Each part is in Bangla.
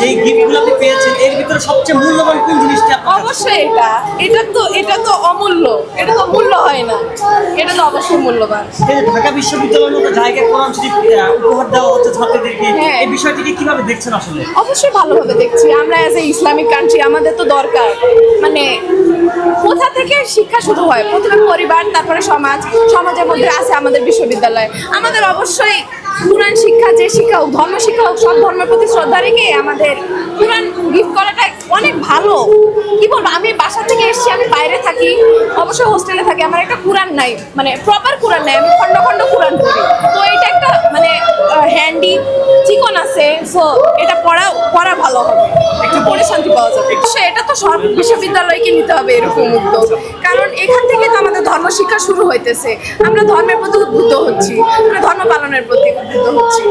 যে গিফটগুলো আপনি পেয়েছেন এর ভিতরে সবচেয়ে মূল্যবান কোন জিনিসটা আপনার কাছে? অবশ্যই এটা তো অমূল্য, এটা তো মূল্য হয় না, এটা তো অবশ্যই মূল্যবান। এই যে ঢাকা বিশ্ববিদ্যালয়ের মতো জায়গায় কোরআন শরীফ উপহার দেওয়া হচ্ছে ছাত্রদেরকে, হ্যাঁ। এই বিষয়টিকে কিভাবে দেখছেন আসলে? অবশ্যই ভালোভাবে দেখছি। আমরা অ্যাজ এ ইসলামিক কান্ট্রি আমাদের তো দরকার, মানে কোথা থেকে শিক্ষা শুরু হয়, প্রথমে পরিবার, তারপরে সমাজ, সমাজের মধ্যে আছে আমাদের বিশ্ববিদ্যালয়। আমাদের অবশ্যই কোরআন শিক্ষা, যে শিক্ষা হোক, ধর্ম শিক্ষা হোক, সব ধর্মের প্রতি শ্রদ্ধা রেখে আমাদের কোরআন গিফট করাটা অনেক ভালো। কি বলবো, আমি বাসা থেকে এসেছি, আমি বাইরে থাকি, অবশ্যই হোস্টেলে থাকি, আমার একটা কোরআন নাই, মানে প্রপার কোরআন নাই, আমি খন্ড খন্ড কোরআন পড়ি। তো এটা একটা মানে হ্যান্ডি চিকন আছে, সো এটা পড়া ভালো হবে, একটু পড়ে শান্তি পাওয়া যাবে। এটা তো সব বিশ্ববিদ্যালয়কে নিতে হবে এরকম উদ্যোগ, কারণ এখান থেকে তো আমাদের ধর্ম শিক্ষা শুরু হইতেছে, আমরা ধর্মের প্রতি উদ্বুদ্ধ হচ্ছি, আমরা ধর্ম পালনের প্রতি উদ্বুদ্ধ হচ্ছি।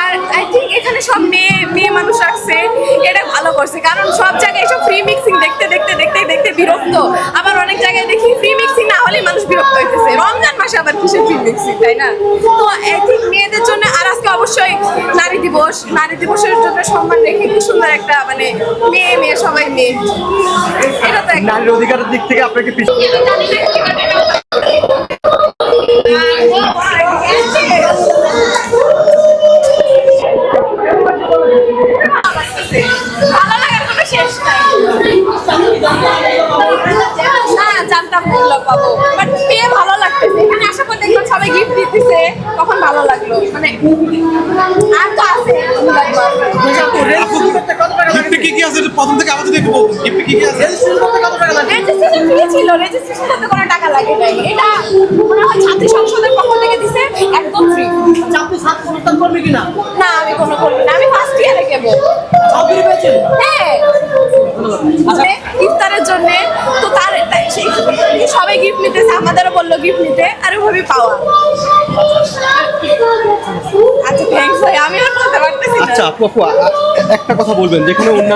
আর আই থিঙ্ক এখানে সব মেয়ে মানুষ রাখছে, এটা ভালো করছে, কারণ সব জায়গায় এসব ফ্রি মিক্সিং দেখতে দেখতে দেখতে দেখতে বিরক্ত। আবার অনেক জায়গায় দেখি ফ্রি মিক্সিং না হলে মানুষ বিরক্ত হইতেছে, রমজান মাসে আবার কিসের ফ্রি মিক্সিং, তাই না? তো আই থিঙ্ক মেয়েদের জন্য, আর আজকে অবশ্যই নারী দিবসের জন্য সম্মান রেখে কি সুন্দর একটা মানে মেয়ে সবাই মেয়ে, এটা তো একটা নারীর অধিকারের দিক থেকে আপনাকে ভালো লাগার কোনো শেষ নাই। না জানতাম মূল্য পাবো, বাট পেয়ে ভালো লাগতেছে। এখানে আসার পর দেখলাম সবাই গিফট দিতেছে, তখন ভালো লাগলো। মানে আর তো আছে গিফটে কি কি আছে প্রথম থেকে আমাদের একটু বলুন, গিফটে কি কি আছে? রেজিস্ট্রেশন ফ্রি ছিল, রেজিস্ট্রেশন করতে কোনো টাকা লাগে নাই। এটা মনে হয় ছাত্রী সংসদের পক্ষ থেকে দিছে, একদম ফ্রি। আপনি ছাত্র সন্তান করবে কিনা? না আমি কোনো করবো না, আমি ফার্স্ট ইয়ারে গেবো। চাকরি পেয়েছেন? হ্যাঁ, মানে ইফতারের জন্য তো সবাই গিফট নিতেছে, আমাদেরও বললো গিফট নিতে, আর ওভাবে পাওয়া। আচ্ছা থ্যাংকস ভাই, আমি আর বলতে পারতেছি না। আচ্ছা আপু একটা কথা বলবেন, যেখানে অন্যান্য